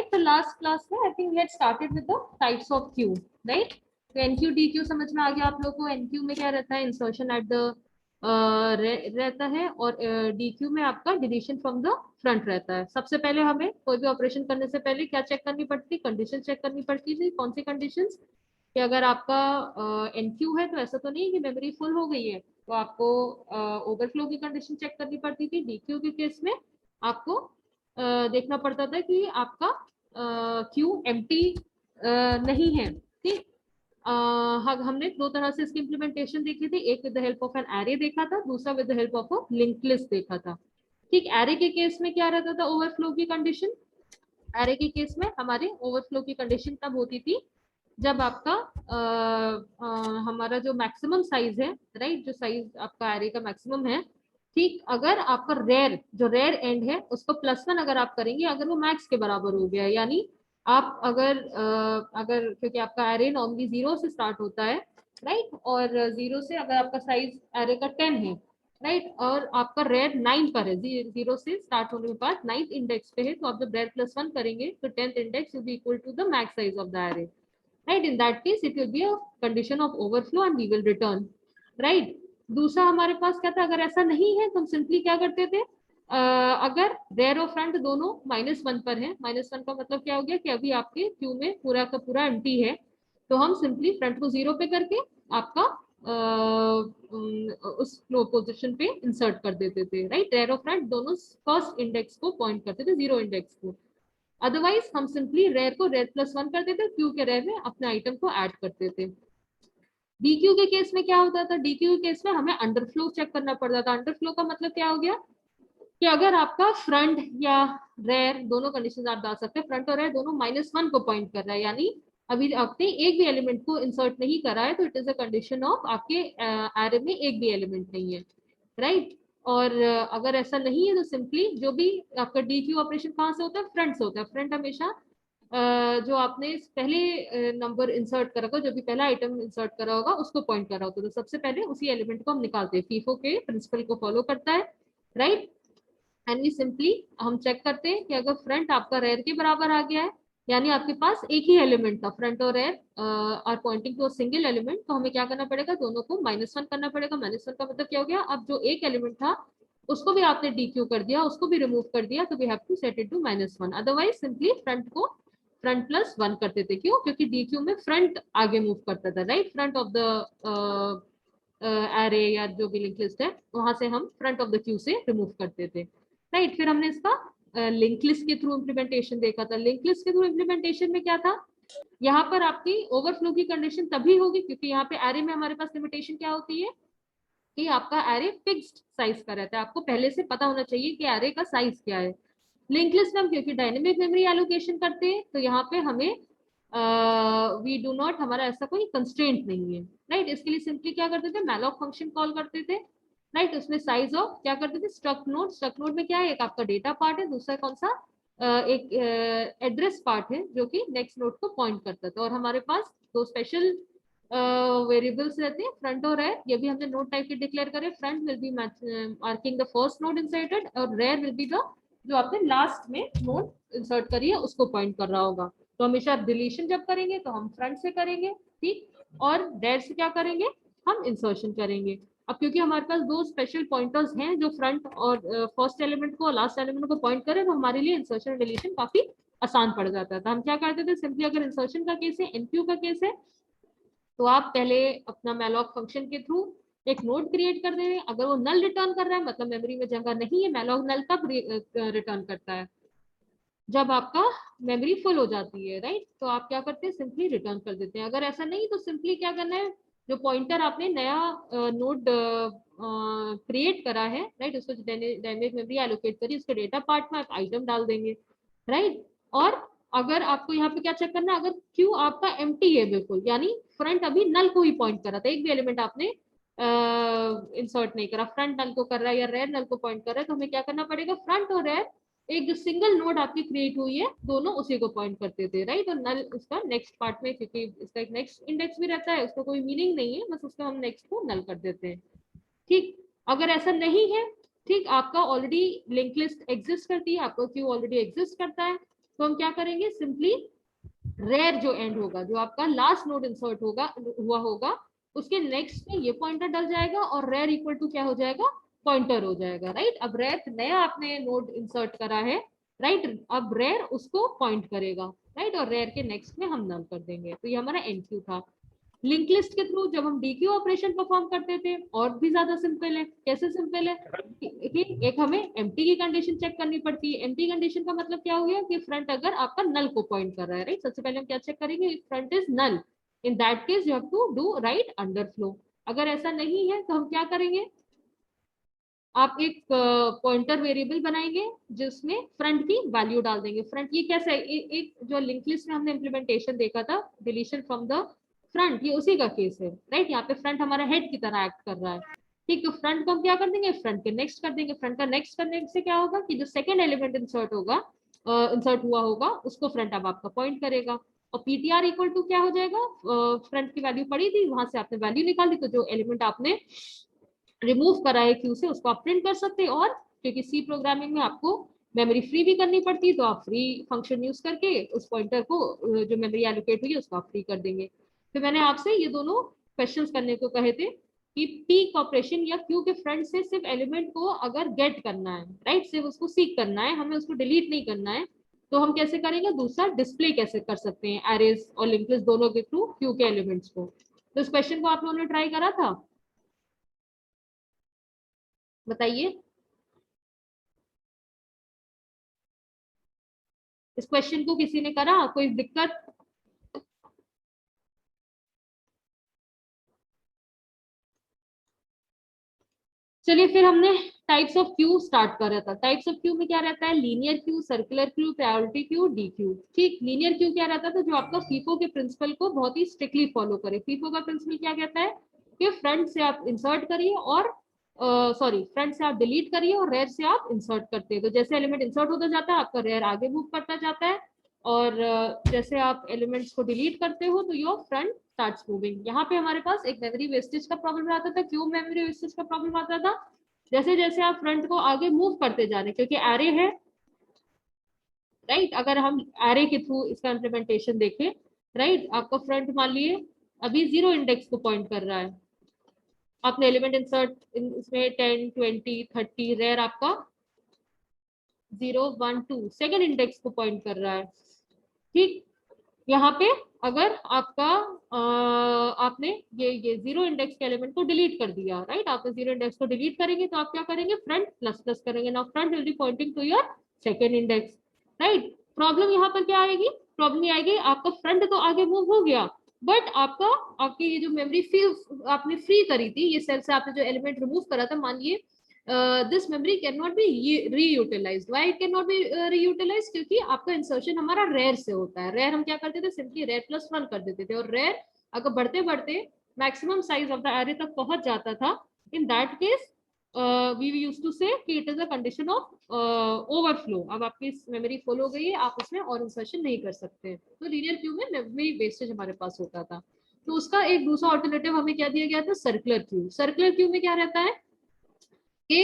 Right, तो last class में I think we had started with the types of queue, right. तो enqueue dequeue समझ में आ गया आप लोगों को। एनक्यू में क्या रहता है, इंसर्शन एट द रहता है, और डीक्यू में आपका डिलीशन फ्रॉम द फ्रंट रहता है। सबसे पहले हमें कोई भी ऑपरेशन करने से पहले क्या चेक करनी पड़ती थी, कंडीशन चेक करनी पड़ती थी। कौन सी कंडीशंस, कि अगर आपका एनक्यू है तो ऐसा तो नहीं कि मेमोरी फुल हो गई है, तो आपको ओवरफ्लो की कंडीशन चेक करनी पड़ती थी। डीक्यू के केस में आपको देखना पड़ता था कि आपका क्यू एम्प्टी नहीं है, ठीक। हमने दो तरह से इसकी इम्प्लीमेंटेशन देखी थी, एक with the help of an array देखा था, दूसरा with the help of a link list देखा था, ठीक। एरे के केस में क्या रहता था, ओवरफ्लो की कंडीशन। एरे के केस में हमारी ओवरफ्लो की कंडीशन तब होती थी जब आपका हमारा जो मैक्सिमम साइज है, राइट, जो साइज आपका एरे का मैक्सिमम है, ठीक, अगर आपका रेयर जो रेयर एंड है उसको +1 अगर आप करेंगे, अगर वो मैक्स के बराबर हो गया, यानी आप अगर क्योंकि आपका एरे नॉर्मली 0 से स्टार्ट होता है, राइट, और 0 से अगर आपका साइज एरे का 10 है, राइट, और आपका रेयर 9 पर है, 0 से स्टार्ट होने के बाद 9th इंडेक्स पे है, तो आप जब रेयर +1 करेंगे तो 10th index will be equal to the max size of the array, right, in that case it will be a condition of overflow and we will return, right। दूसरा हमारे पास क्या था, अगर ऐसा नहीं है तो हम सिंपली क्या करते थे, अगर रेयर और फ्रंट दोनों -1 पर है, -1 का मतलब क्या हो गया कि अभी आपके क्यू में पूरा का पूरा एम्प्टी है, तो हम सिंपली फ्रंट को 0 पे करके आपका उस फ्लो पोजिशन पे इंसर्ट कर देते थे, राइट। रेयर और फ्रंट दोनों फर्स्ट इंडेक्स को पॉइंट करते थे, 0 इंडेक्स को। अदरवाइज हम सिंपली रेयर को रेयर +1 कर देते, क्यू के रेयर में अपने आइटम को ऐड करते थे। डीक्यू के केस में क्या होता था, डीक्यू के केस में हमें अंडरफ्लो चेक करना पड़ता था। अंडरफ्लो का मतलब क्या हो गया कि अगर आपका फ्रंट या रेयर दोनों कंडीशन आप डाल सकते हैं, फ्रंट और रेयर दोनों -1 को पॉइंट कर रहा है, यानी अभी आपने एक भी एलिमेंट को इंसर्ट नहीं करा है, तो it is a condition of आपके एरे में एक भी एलिमेंट नहीं है, राइट। और अगर ऐसा नहीं है तो सिंपली जो भी आपका डीक्यू ऑपरेशन कहाँ से होता है, फ्रंट से होता है। फ्रंट हमेशा जो आपने पहले नंबर इंसर्ट करा होगा, जो भी पहला आइटम इंसर्ट करा होगा उसको पॉइंट कर रहा होता है, तो सबसे पहले उसी एलिमेंट को हम निकालते हैं। फीफो के प्रिंसिपल को फॉलो करता है, राइट। एंड वी सिंपली हम चेक करते हैं कि अगर फ्रंट आपका रेयर के बराबर आ गया है, यानी आपके पास एक ही एलिमेंट था, फ्रंट और rear are pointing to a single element, तो हमें क्या करना पड़ेगा, दोनों को -1 करना पड़ेगा। -1 का मतलब क्या हो गया, अब जो एक एलिमेंट था उसको भी आपने डीक्यू कर दिया, उसको भी रिमूव कर दिया, तो we have to set it to -1। Otherwise simply front को फ्रंट +1 करते थे, क्यों, क्योंकि डीक्यू में फ्रंट आगे मूव करता था, right. Front of the array या जो भी लिंक लिस्ट है, वहां से हम फ्रंट ऑफ द क्यू से रिमूव करते थे, राइट। फिर हमने इसका लिंक लिस्ट के थ्रू इम्प्लीमेंटेशन देखा था। लिंक लिस्ट के थ्रू इम्प्लीमेंटेशन में क्या था, यहाँ पर आपकी ओवरफ्लो की कंडीशन तभी होगी क्योंकि यहाँ पे एरे में हमारे पास लिमिटेशन क्या होती है कि आपका एरे फिक्स्ड साइज का रहता है, आपको पहले से पता होना चाहिए कि एरे का साइज क्या है। लिंक लिस्ट में हम क्योंकि डायनेमिक मेमोरी एलोकेशन करते हैं, तो यहाँ पे हमें वी डू नॉट, हमारा ऐसा कोई कंस्ट्रेंट नहीं है, राइट। इसके लिए सिंपली क्या करते थे, मैलॉक फंक्शन कॉल करते थे, राइट। उसमें साइज ऑफ क्या करते थे, स्ट्रक्ट नोड। स्ट्रक्ट नोड में क्या है, एक आपका डेटा पार्ट है, दूसरा कौन सा एक एड्रेस पार्ट है जो कि नेक्स्ट नोड को पॉइंट करता था। और हमारे पास दो स्पेशल वेरिएबल्स रहते हैं, फ्रंट और रेयर। ये भी हमने नोड टाइप के डिक्लेयर करे। Front will B marking the first node inserted, और रेयर विल बी द जो आपने लास्ट में नोड इंसर्ट करी है उसको पॉइंट कर रहा होगा। तो हमेशा डिलीशन जब करेंगे तो हम फ्रंट से करेंगे, ठीक, और रेयर से क्या करेंगे, हम इंसर्शन करेंगे। अब क्योंकि हमारे पास दो स्पेशल पॉइंटर्स हैं जो फ्रंट और फर्स्ट एलिमेंट को और लास्ट एलिमेंट को पॉइंट करें, तो हमारे लिए इंसर्शन और डिलीशन काफी आसान पड़ जाता था। हम क्या करते थे, सिंपली अगर इंसर्शन का केस है, एनक्यू का केस है, तो आप पहले अपना मैलॉक फंक्शन के थ्रू एक नोड क्रिएट कर दे रहे हैं। अगर वो नल रिटर्न कर रहा है मतलब मेमोरी में जगह नहीं है, मैलॉक नल तब रिटर्न करता है जब आपका मेमोरी फुल हो जाती है, राइट। तो आप क्या करते हैं, सिंपली रिटर्न कर देते हैं। अगर ऐसा नहीं तो सिंपली क्या करना है, जो पॉइंटर आपने नया नोड क्रिएट करा है, राइट, उसको डायनेमिक मेमोरी एलोकेट करी, उसके डेटा पार्ट में आप आइटम डाल देंगे, राइट। और अगर आपको यहाँ पे क्या चेक करना है, अगर क्यू आपका एम्प्टी है बिल्कुल, यानी फ्रंट अभी नल को ही पॉइंट कर रहा था, एक भी एलिमेंट आपने इंसर्ट नहीं करा, फ्रंट नल को कर रहा है या रेयर नल को पॉइंट कर रहा है, तो हमें क्या करना पड़ेगा, फ्रंट और रेयर एक जो सिंगल नोड आपकी क्रिएट हुई है दोनों उसी को पॉइंट करते थे, राइट। और नल उसका नेक्स्ट पार्ट में, क्योंकि इसका एक नेक्स्ट इंडेक्स भी रहता है, उसका कोई मीनिंग नहीं है, बस उसका हम नेक्स्ट को नल कर देते हैं, ठीक। अगर ऐसा नहीं है, ठीक, आपका ऑलरेडी लिंक लिस्ट एग्जिस्ट करती है, आपका क्यू ऑलरेडी एग्जिस्ट करता है, तो हम क्या करेंगे, सिंपली रेयर जो एंड होगा, जो आपका लास्ट नोड इंसर्ट होगा हुआ होगा, उसके नेक्स्ट में ये पॉइंटर डल जाएगा और रेयर इक्वल टू क्या हो जाएगा, पॉइंटर हो जाएगा, राइट। अब रेयर नया आपने नोड इंसर्ट करा है, राइट, अब रेयर उसको पॉइंट करेगा, राइट, और रेयर के नेक्स्ट में हम नल कर देंगे। तो ये हमारा एनक्यू था। लिंक लिस्ट के थ्रू जब हम डीक्यू ऑपरेशन परफॉर्म करते थे, और भी ज्यादा सिंपल है। कैसे सिंपल है कि एक हमें एम्प्टी की कंडीशन चेक करनी पड़ती है। एम्प्टी कंडीशन का मतलब क्या हो गया कि फ्रंट अगर आपका नल को पॉइंट कर रहा है, राइट, सबसे पहले हम क्या चेक करेंगे, front is null, in that case you have to do write underflow. अगर ऐसा नहीं है तो हम क्या करेंगे, आप एक पॉइंटर वेरिएबल बनाएंगे जिसमें फ्रंट की वैल्यू डाल देंगे। फ्रंट ये कैसा है, एक जो लिंक लिस्ट में हमने इम्प्लीमेंटेशन देखा था, डिलीशन फ्रॉम द फ्रंट, ये उसी का केस है, राइट। यहाँ पे फ्रंट हमारा हेड की तरह एक्ट कर रहा है, ठीक। तो फ्रंट को हम क्या कर देंगे, फ्रंट के नेक्स्ट कर देंगे। फ्रंट का नेक्स्ट करने से क्या होगा कि जो सेकंड एलिमेंट इंसर्ट होगा, इंसर्ट हुआ होगा, उसको फ्रंट अब आपका पॉइंट करेगा। और पीटीआर इक्वल टू क्या हो जाएगा, फ्रंट की वैल्यू पड़ी थी, वहां से आपने वैल्यू निकाली, तो जो एलिमेंट आपने रिमूव करा है क्यू से, उसको आप प्रिंट कर सकते हैं। और क्योंकि सी प्रोग्रामिंग में आपको मेमोरी फ्री भी करनी पड़ती है, तो आप फ्री फंक्शन यूज करके उस पॉइंटर को, जो मेमोरी एलोकेट हुई है, उसको आप फ्री कर देंगे। तो मैंने आपसे ये दोनों क्वेश्चंस करने को कहे थे कि पीक ऑपरेशन या क्यू के फ्रंट से सिर्फ एलिमेंट को अगर गेट करना है, राइट, सिर्फ उसको सीक करना है, हमें उसको डिलीट नहीं करना है, तो हम कैसे करेंगे। दूसरा, डिस्प्ले कैसे कर सकते हैं एरेज और लिंक लिस्ट दोनों के थ्रू क्यू के एलिमेंट्स को। तो इस क्वेश्चन को आप लोगों ने ट्राई करा था, बताइए। इस क्वेश्चन को किसी ने करा, कोई दिक्कत। चलिए फिर हमने टाइप्स ऑफ क्यू स्टार्ट कर रहा था। टाइप्स ऑफ क्यू में क्या रहता है, linear Q, circular queue, priority queue, D Q. ठीक, लीनियर क्यू क्या रहता था, जो आपका फीफो के प्रिंसिपल को बहुत ही स्ट्रिक्टली फॉलो करे। फीफो का प्रिंसिपल क्या कहता है कि फ्रंट से आप इंसर्ट करिए और सॉरी, फ्रंट से आप डिलीट करिए और रेयर से आप इंसर्ट करते हैं। तो जैसे एलिमेंट इंसर्ट होता जाता है, आपका रेयर आगे मूव करता जाता है, और जैसे आप एलिमेंट्स को डिलीट करते हो तो योर फ्रंट स्टार्ट्स मूविंग। यहाँ पे हमारे पास एक मेमोरी वेस्टेज का प्रॉब्लम आता था। क्यों मेमोरी वेस्टेज का प्रॉब्लम आता था, जैसे जैसे आप फ्रंट को आगे मूव करते जा रहे हैं, क्योंकि एरे है, राइट। अगर हम एरे के थ्रू इसका इम्प्लीमेंटेशन देखें, राइट, आपका फ्रंट मान लिए अभी 0 इंडेक्स को पॉइंट कर रहा है, आपने एलिमेंट इंसर्ट इसमें 10 20 30, रेयर आपका 0 1 2 सेकेंड इंडेक्स को पॉइंट कर रहा है, ठीक। यहाँ पे अगर आपका आपने ये 0 इंडेक्स के एलिमेंट को डिलीट कर दिया, राइट, आपने 0 इंडेक्स को डिलीट करेंगे तो आप क्या करेंगे, फ्रंट प्लस प्लस करेंगे। Now front will be pointing to your second index, right. Problem यहाँ पर क्या आएगी, प्रॉब्लम ये आएगी, आपका फ्रंट तो आगे मूव हो गया, बट आपका आपकी ये जो मेमोरी आपने फ्री करी थी, ये सेल से आपने जो एलिमेंट रिमूव करा था, मान लिए this memory can not be reutilised. Why it can not be reutilised, क्योंकि आपका इंसर्शन हमारा रेयर से होता है। रेयर हम क्या करते थे, सिंपली रेयर प्लस 1 कर देते थे, और रेयर अगर बढ़ते बढ़ते maximum size of the array तक पहुंच जाता था, in that case we used to say कि it is a condition of overflow. अब आपकी मेमोरी फुल हो गई है, आप उसमें और इंसर्शन नहीं कर सकते। तो लीनियर क्यू में मेमोरी वेस्टेज हमारे पास होता था। तो उसका एक दूसरा ऑल्टरनेटिव हमें क्या दिया गया था, सर्कुलर क्यू। सर्कुलर क्यू में क्या रहता है कि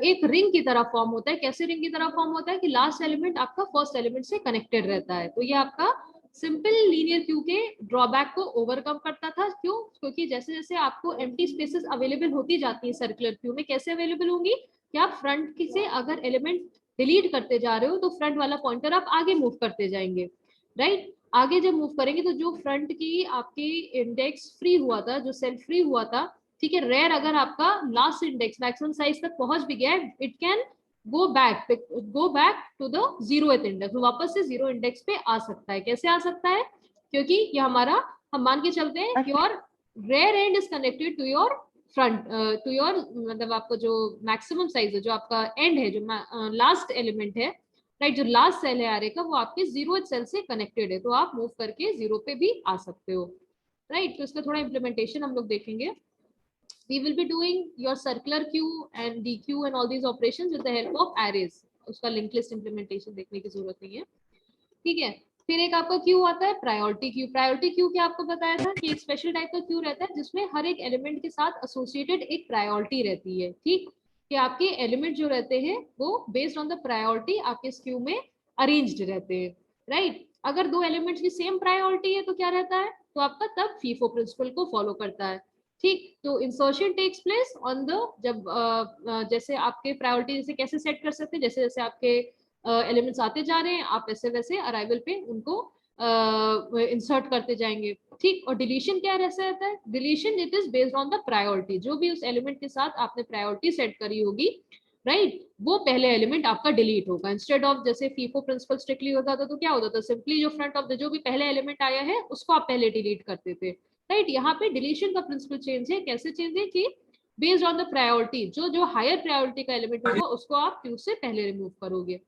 एक रिंग की तरह फॉर्म होता है। कैसे रिंग की तरह फॉर्म होता है कि लास्ट एलिमेंट आपका फर्स्ट एलिमेंट से कनेक्टेड रहता है। तो ये आपका सिंपल लीनियर क्यू के ड्रॉबैक को ओवरकम करता था। क्यों, क्योंकि जैसे जैसे आपको एम्प्टी स्पेसेस अवेलेबल होती जाती है सर्कुलर क्यू में, कैसे अवेलेबल होंगी कि आप फ्रंट की से अगर एलिमेंट डिलीट करते जा रहे हो तो फ्रंट वाला पॉइंटर आप आगे मूव करते जाएंगे, राइट। आगे जब मूव करेंगे तो जो फ्रंट की आपकी इंडेक्स फ्री हुआ था, जो सेल फ्री हुआ था, ठीक है, रेयर अगर आपका लास्ट इंडेक्स मैक्सिमम साइज तक पहुंच भी गया है, it can go back to the 0th index, वापस से 0 इंडेक्स पे आ सकता है। कैसे आ सकता है, क्योंकि ये हमारा, हम मान के चलते हैं your rear end is connected to your front, to your, मतलब आपको जो मैक्सिमम साइज है, जो आपका एंड है, जो लास्ट एलिमेंट है, राइट, जो लास्ट सेल है एरे का, वो आपके 0th सेल से कनेक्टेड है, तो आप मूव करके 0 पे भी आ सकते हो, राइट। तो इसका थोड़ा इम्प्लीमेंटेशन हम लोग देखेंगे। We will be doing your circular queue and DQ and all these operations with the help of arrays. उसका लिंक लिस्ट इम्प्लीमेंटेशन देखने की जरूरत नहीं है, ठीक है। फिर एक आपका क्यू आता है प्रायोरिटी क्यू। प्रायोरिटी क्यू क्या आपको बताया था कि एक स्पेशल टाइप का क्यू रहता है जिसमें हर एक एलिमेंट के साथ एसोसिएटेड एक प्रायोरिटी रहती है, ठीक, कि आपके एलिमेंट जो रहते हैं वो बेस्ड ऑन द प्रायोरिटी आपके इस क्यू में अरेंज्ड रहते हैं। राइट। अगर दो एलिमेंट्स की सेम प्रायोरिटी है तो क्या रहता है, तो आपका तब फीफो प्रिंसिपल को फॉलो करता है। ठीक, तो insertion takes place on the, जब जैसे आपके प्रायोरिटी जैसे कैसे सेट कर सकते हैं, जैसे जैसे आपके एलिमेंट्स आते जा रहे हैं आप वैसे वैसे अराइवल पे उनको इंसर्ट करते जाएंगे। ठीक, और डिलीशन क्या ऐसा रहता है, deletion it is based on the priority, जो भी उस एलिमेंट के साथ आपने प्रायोरिटी सेट करी होगी, राइट, वो पहले एलिमेंट आपका डिलीट होगा। इंस्टेड ऑफ जैसे फीफो प्रिंसिपल स्ट्रिक्टली होता था तो क्या होता था, सिंपली जो फ्रंट ऑफ द जो भी पहले एलिमेंट आया है उसको आप पहले डिलीट करते थे, राइट। यहाँ पे डिलीशन का प्रिंसिपल चेंज है, कैसे चेंज है कि बेस्ड ऑन द प्रायोरिटी, जो जो हायर प्रायोरिटी का एलिमेंट होगा उसको आप क्यू से पहले रिमूव करोगे।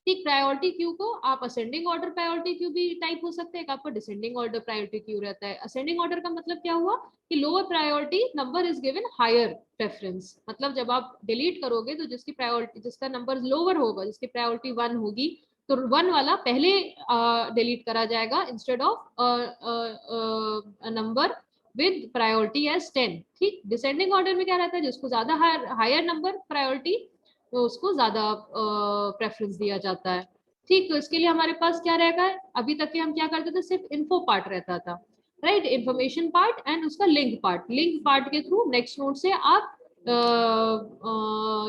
ठीक, प्रायोरिटी क्यू को आप असेंडिंग ऑर्डर प्रायोरिटी क्यू भी टाइप हो सकते हैं, आपका डिसेंडिंग ऑर्डर प्रायोरिटी क्यू रहता है। असेंडिंग ऑर्डर का मतलब क्या हुआ कि lower priority number is given higher preference, मतलब जब आप डिलीट करोगे तो जिसकी प्रायोरिटी, जिसका नंबर लोअर होगा, जिसकी प्रायोरिटी 1 होगी, तो 1 वाला पहले डिलीट करा जाएगा instead of number with priority as 10। ठीक, डिसेंडिंग ऑर्डर में क्या रहता है, जिसको ज्यादा हायर नंबर प्रायोरिटी तो उसको ज्यादा प्रेफरेंस दिया जाता है। ठीक, तो इसके लिए हमारे पास क्या रहेगा, अभी तक के हम क्या करते थे, सिर्फ इन्फो पार्ट रहता था, राइट, इंफॉर्मेशन पार्ट एंड उसका लिंक पार्ट, लिंक पार्ट के थ्रू नेक्स्ट नोड से आप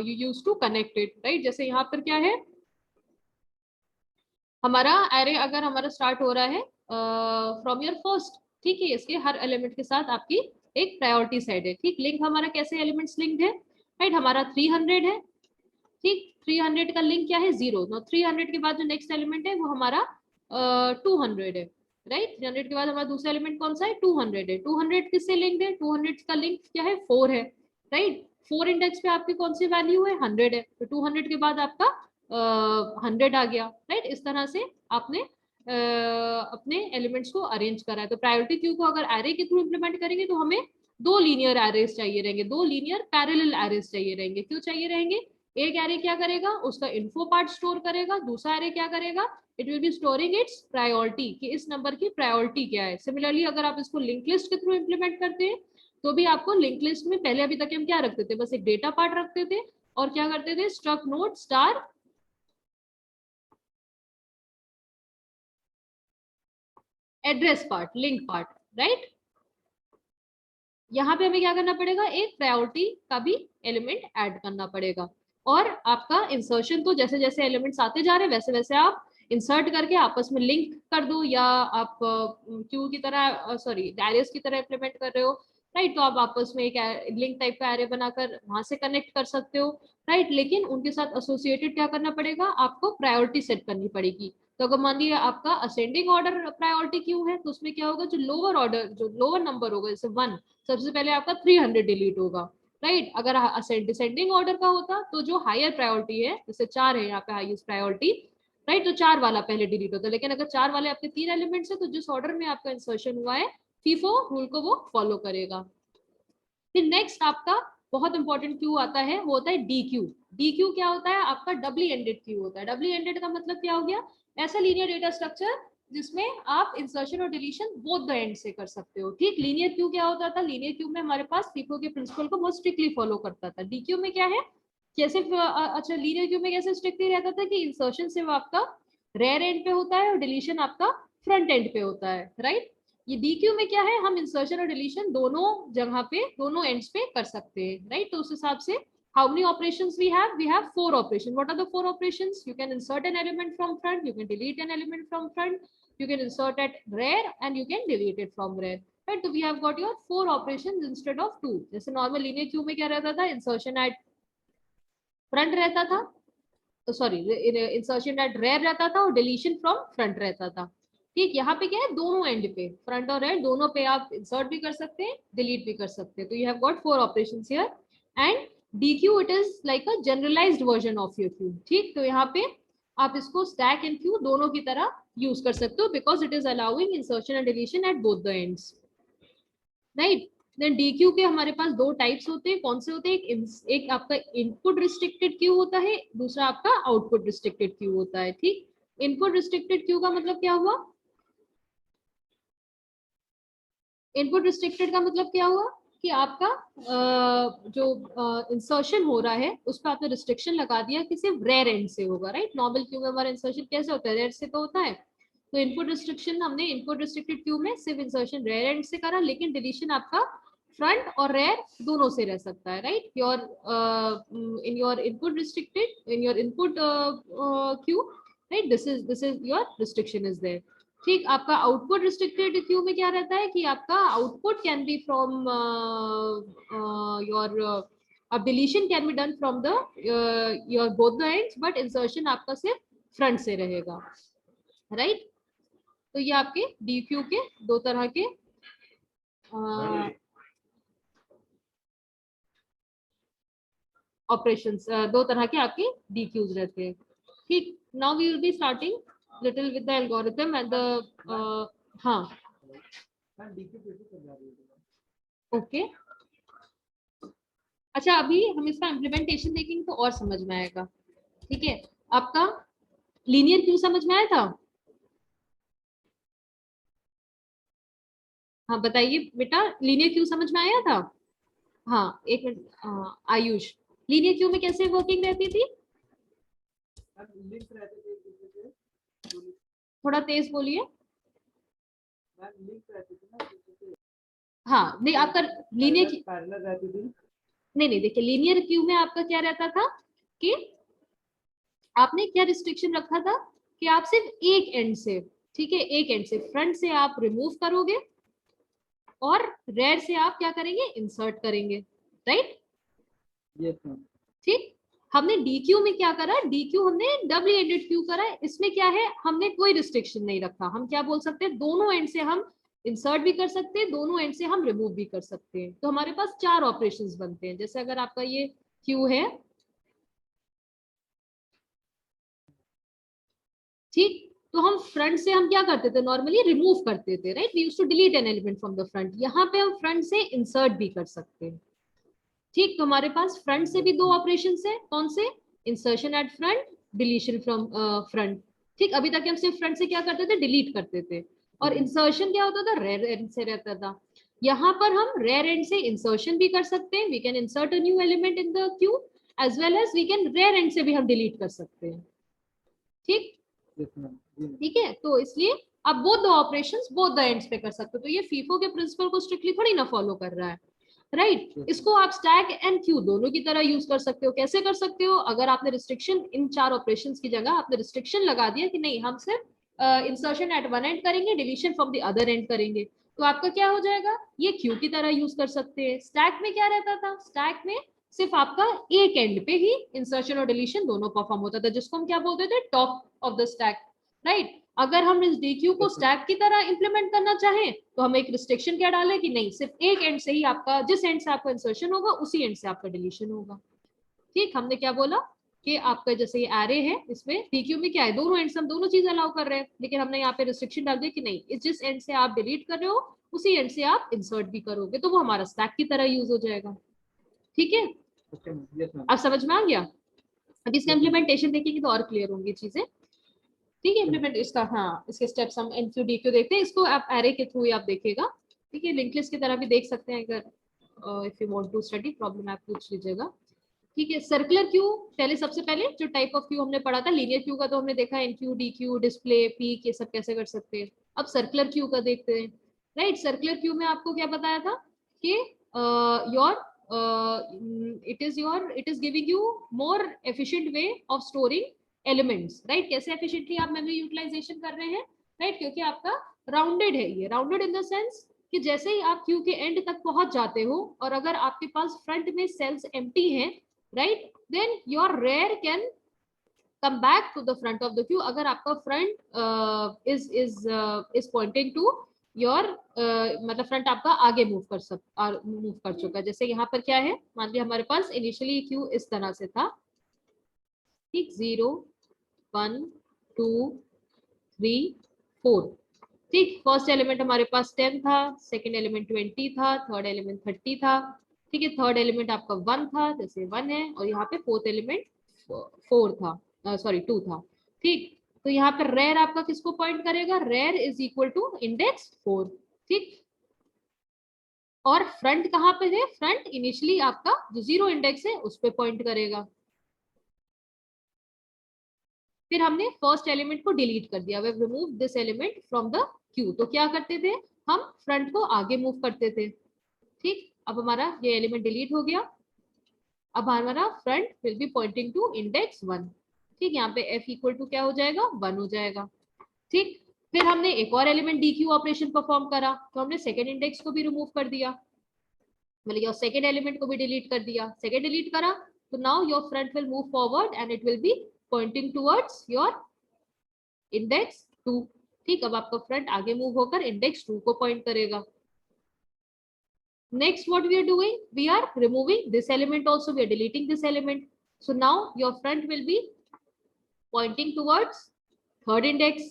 you use to connected, right. जैसे यहाँ पर क्या है, हमारा एरे अगर हमारा स्टार्ट हो रहा है फ्रॉम योर फर्स्ट, ठीक है, इसके हर एलिमेंट के साथ आपकी एक प्रायोरिटी सेट है। ठीक, लिंक हमारा कैसे एलिमेंट्स लिंक्ड है, राइट, हमारा 300 है। ठीक, 300 का लिंक क्या है, 0। 300 के बाद जो नेक्स्ट एलिमेंट है वो हमारा 200 है, राइट। 300 के बाद हमारा दूसरा एलिमेंट कौन सा है, 200 है। 200 किससे लिंक्ड है, 200 का लिंक क्या है, 4 है, राइट। 4 इंडेक्स पे आपकी कौन सी वैल्यू है, 100 है, तो 200 के बाद आपका 100 आ गया, राइट। इस तरह से आपने अपने एलिमेंट्स को अरेंज करा है। तो प्रायोरिटी क्यू को अगर एरे के थ्रू इंप्लीमेंट करेंगे तो हमें दो लीनियर एरेज चाहिए रहेंगे, दो लीनियर पैरेलल एरेज चाहिए रहेंगे। क्यों चाहिए रहेंगे, एक एरे क्या करेगा, उसका इन्फो पार्ट स्टोर करेगा, दूसरा एरे क्या करेगा, it will be storing it's priority, कि इस नंबर की प्रायोरिटी क्या है। सिमिलरली अगर आप इसको लिंक लिस्ट के थ्रू इंप्लीमेंट करते हैं तो भी आपको लिंक लिस्ट में पहले अभी तक हम क्या रखते थे, बस एक डेटा पार्ट रखते थे और क्या करते थे, struct node star address part, link part, right. यहाँ पे हमें क्या करना पड़ेगा, एक प्रायोरिटी का भी एलिमेंट ऐड करना पड़ेगा। और आपका इंसर्शन तो जैसे जैसे एलिमेंट्स आते जा रहे हैं वैसे वैसे आप इंसर्ट करके आपस में लिंक कर दो, या आप क्यू की तरह सॉरी एरेस की तरह इम्प्लीमेंट कर रहे हो, राइट, तो आप आपस में एक लिंक टाइप का एरे बनाकर वहां से कनेक्ट कर सकते हो, राइट। लेकिन उनके साथ एसोसिएटेड क्या करना पड़ेगा, आपको प्रायोरिटी सेट करनी पड़ेगी। तो अगर मान लिया आपका असेंडिंग ऑर्डर प्रायोरिटी क्यू है तो उसमें क्या होगा, जो लोअर ऑर्डर, जो लोअर नंबर होगा जैसे 1, सबसे पहले आपका 300 डिलीट होगा, राइट। अगर डिसेंडिंग ऑर्डर का होता तो जो हायर प्रायोरिटी है, जैसे 4 है यहाँ पे हाईएस्ट प्रायोरिटी, राइट, तो 4 वाला पहले डिलीट होता है। लेकिन अगर 4 वाले आपके 3 एलिमेंट्स है तो जिस ऑर्डर में आपका इंसर्शन हुआ है फीफो रूल को वो फॉलो करेगा। फिर नेक्स्ट आपका बहुत इंपॉर्टेंट क्यू आता है, वो होता है डी क्यू। डी क्यू क्या होता है, आपका डबली एंडेड क्यू होता है। डबली एंडेड का मतलब क्या हो गया, ऐसा लीनियर डेटा स्ट्रक्चर जिसमें आप इंसर्शन और डिलीशन बोथ द एंड से कर सकते हो। ठीक, लीनियर क्यू क्या होता था, लीनियर क्यू में हमारे पास फीफो के प्रिंसिपल को बहुत स्ट्रिक्टली फॉलो करता था। डी क्यू में क्या है, कैसे अच्छा लीनियर क्यू में कैसे स्ट्रिक्टली रहता था कि इंसर्शन सिर्फ आपका रेयर एंड पे होता है और डिलीशन आपका फ्रंट एंड पे होता है, राइट। ये डी क्यू में क्या है, हम इंसर्शन और डिलीशन दोनों जगह पे, दोनों एंड्स पे कर सकते हैं, राइट। तो उस हिसाब से how many operations we have, we have 4 operations. What are the 4 operations, you can insert an element from front, you can delete an element from front, you can insert at rear and you can delete it from rear, right. So we have got your 4 operations instead of 2. जैसे normal linear queue में क्या रहता था, insertion at front रहता था, तो sorry insertion eight rare रहता था और डिलीशन फ्रॉम फ्रंट रहता था। ठीक, यहाँ पे क्या है, दोनों एंड पे, फ्रंट और रेयर दोनों पे आप इंसर्ट भी कर सकते हैं, डिलीट भी कर सकते हैं। तो you have got 4 operations here and deque it is like a generalized version of your queue. ठीक, तो यहाँ पे आप इसको स्टैक एंड क्यू दोनों की तरह यूज कर सकते हो because it is allowing insertion and deletion at both the ends, right. Then deque के हमारे पास दो टाइप्स होते हैं, कौन से होते हैं, एक आपका इनपुट रिस्ट्रिक्टेड क्यू होता है, दूसरा आपका आउटपुट रिस्ट्रिक्टेड क्यू होता है। ठीक, इनपुट रिस्ट्रिक्टेड क्यू का मतलब क्या हुआ, इनपुट रिस्ट्रिक्टेड का मतलब क्या हुआ कि आपका जो इंसर्शन हो रहा है उस पर आपने रिस्ट्रिक्शन लगा दिया कि सिर्फ रेयर एंड से होगा, राइट। नॉर्मल क्यू में हमारा इंसर्शन कैसे होता है, रेयर से तो होता है। तो इनपुट रिस्ट्रिक्शन हमने इनपुट रिस्ट्रिक्टेड क्यू में सिर्फ इंसर्शन रेयर एंड से करा, लेकिन डिलीशन आपका फ्रंट और रेयर दोनों से रह सकता है, right. Your in your input restricted in your input queue, right, this is your restriction is there. ठीक, आपका आउटपुट रिस्ट्रिक्टेड क्यू में क्या रहता है कि आपका output can be from your, अब deletion can be done from the your both the ends, but insertion आपका सिर्फ फ्रंट से रहेगा, राइट। तो ये आपके डी क्यू के दो तरह के ऑपरेशंस, दो तरह के आपके डी क्यूज रहते हैं। ठीक, now we will be starting little with the algorithm and the हाँ ओके। अच्छा, अभी हम इसका इम्प्लीमेंटेशन देखेंगे तो और समझ में आएगा। ठीक है, आपका लीनियर क्यू समझ में आया था? हाँ बताइए बेटा, लीनियर क्यू समझ में आया था? हाँ एक मिनट, आयुष, लीनियर क्यू में कैसे वर्किंग रहती थी? थोड़ा तेज बोलिए। हाँ नहीं, आपका लीनियर नहीं नहीं, देखिए लीनियर क्यू में आपका क्या रहता था कि आपने क्या रिस्ट्रिक्शन रखा था कि आप सिर्फ एक एंड से, ठीक है, एक एंड से फ्रंट से आप रिमूव करोगे और रेयर से आप क्या करेंगे, इंसर्ट करेंगे, राइट। ठीक, हमने डी क्यू में क्या करा, डी क्यू हमने डबल एंडेड क्यू करा। इसमें क्या है, हमने कोई रिस्ट्रिक्शन नहीं रखा। हम क्या बोल सकते हैं, दोनों एंड से हम इंसर्ट भी कर सकते हैं, दोनों एंड से हम रिमूव भी कर सकते हैं। तो हमारे पास चार ऑपरेशंस बनते हैं। जैसे अगर आपका ये क्यू है, ठीक, तो हम फ्रंट से हम क्या करते थे, नॉर्मली रिमूव करते थे, right. We used to delete an element from the front. यहाँ पे हम फ्रंट से इंसर्ट भी कर सकते हैं। ठीक, तो हमारे पास फ्रंट से भी दो ऑपरेशन है। कौन से, insertion at front, deletion from front. ठीक, अभी तक हम सिर्फ फ्रंट से क्या करते थे, डिलीट करते थे। और इंसर्शन क्या होता था, रेयर एंड से रहता था। यहाँ पर हम रेयर एंड से इंसर्शन भी कर सकते हैं। We can insert a new element in the queue, as well as we can rear end से भी हम डिलीट कर सकते हैं। ठीक, ठीक है, तो इसलिए आप both the operations both the ends पे कर सकते हो। तो ये फीफो के प्रिंसिपल को स्ट्रिक्टली थोड़ी ना फॉलो कर रहा है, राइट। इसको आप स्टैक एंड क्यू दोनों की तरह यूज कर सकते हो। कैसे कर सकते हो, अगर आपने रिस्ट्रिक्शन इन चार ऑपरेशंस की जगह आपने रिस्ट्रिक्शन लगा दिया कि नहीं, हम सिर्फ इंसर्शन एट वन एंड करेंगे, deletion from the other and करेंगे, तो आपका क्या हो जाएगा, ये क्यू की तरह यूज कर सकते हैं। स्टैक में क्या रहता था, स्टैक में सिर्फ आपका एक एंड पे ही इंसर्शन और डिलीशन दोनों परफॉर्म होता था, जिसको हम क्या बोलते थे, top of the stack, right. अगर हम इस डीक्यू को स्टैक की तरह इंप्लीमेंट करना चाहें तो हम एक रिस्ट्रिक्शन क्या डालें कि नहीं, सिर्फ एक एंड से ही आपका, जिस एंड से आपका इंसर्शन होगा उसी एंड से आपका डिलीशन होगा। ठीक, हमने क्या बोला कि आपका जैसे ये एरे है, इसमें डीक्यू में क्या है, दोनों एंड से हम दोनों चीज अलाउ कर रहे हैं, लेकिन हमने यहाँ पे रिस्ट्रिक्शन डाल दिया कि नहीं, इस जिस एंड से आप डिलीट कर रहे हो उसी एंड से आप इंसर्ट भी करोगे, तो वो हमारा स्टैक की तरह यूज हो जाएगा। ठीक है, अब समझ में आ गया। अब इसका इम्प्लीमेंटेशन देखेंगे तो और क्लियर होंगी चीजें। ठीक है, इम्प्लीमेंट इसका, हाँ इसके स्टेप्स हम एनक्यू डीक्यू देखते हैं। इसको आप एरे के थ्रू ही आप देखिएगा। ठीक है, लिंक लिस्ट की तरह भी देख सकते हैं अगर if you want to study, problem आप पूछ लीजिएगा। ठीक है, सर्कुलर क्यू, पहले सबसे पहले जो टाइप ऑफ क्यू हमने पढ़ा था, लीनियर क्यू का तो हमने देखा, एनक्यू, डीक्यू, डिस्प्ले, पीक, ये सब कैसे कर सकते हैं। अब सर्कुलर क्यू का देखते हैं, राइट। सर्कुलर क्यू में आपको क्या बताया था कि your it is giving you more efficient way of storing elements, right. कैसे एफिशिएंटली आप मेमोरी यूटिलाइजेशन कर रहे हैं, राइट, क्योंकि आपका राउंडेड है, ये राउंडेड इन द सेंस कि जैसे ही आप क्यू के एंड तक पहुंच जाते हो और अगर आपके पास फ्रंट में सेल्स एम्प्टी हैं, right, then your rear can come back to the front of the queue. अगर आपका front is pointing to your, मतलब फ्रंट आपका आगे मूव कर चुका है। जैसे यहाँ पर क्या है, मान लिया हमारे पास इनिशियली क्यू इस तरह से था, ठीक, 0 1 2 3 4, ठीक। फर्स्ट एलिमेंट हमारे पास 10 था, सेकंड एलिमेंट 20 था, थर्ड एलिमेंट 30 था, ठीक है। थर्ड एलिमेंट आपका 1 था, जैसे 1 है, और यहाँ पे फोर्थ एलिमेंट 4 था, सॉरी 2 था, ठीक। तो यहाँ पर रेयर आपका किसको पॉइंट करेगा, rear is equal to index 4, ठीक। और फ्रंट कहाँ पे है, फ्रंट इनिशियली आपका जो 0 इंडेक्स है उस पे पॉइंट करेगा। फिर हमने फर्स्ट एलिमेंट को डिलीट कर दिया, we have removed this element from the queue. तो क्या करते थे, हम फ्रंट को आगे मूव करते थे। ठीक, अब हमारा ये एलिमेंट डिलीट हो गया। अब हमारा front will be pointing to index 1। ठीक, यहाँ पे f इक्वल टू क्या हो जाएगा, 1 हो जाएगा। ठीक, फिर हमने एक और एलिमेंट डीक्यू ऑपरेशन परफॉर्म करा, तो हमने सेकेंड इंडेक्स को भी रिमूव कर दिया, मतलब योर सेकेंड एलिमेंट को भी डिलीट कर दिया। सेकेंड डिलीट करा तो now your front will move forward and it will be pointing towards your index 2। ठीक, अब आपका फ्रंट आगे मूव होकर इंडेक्स 2 को पॉइंट करेगा। Next, what we are doing? We are removing this element also. We are deleting this element. So now your front will be pointing towards third index.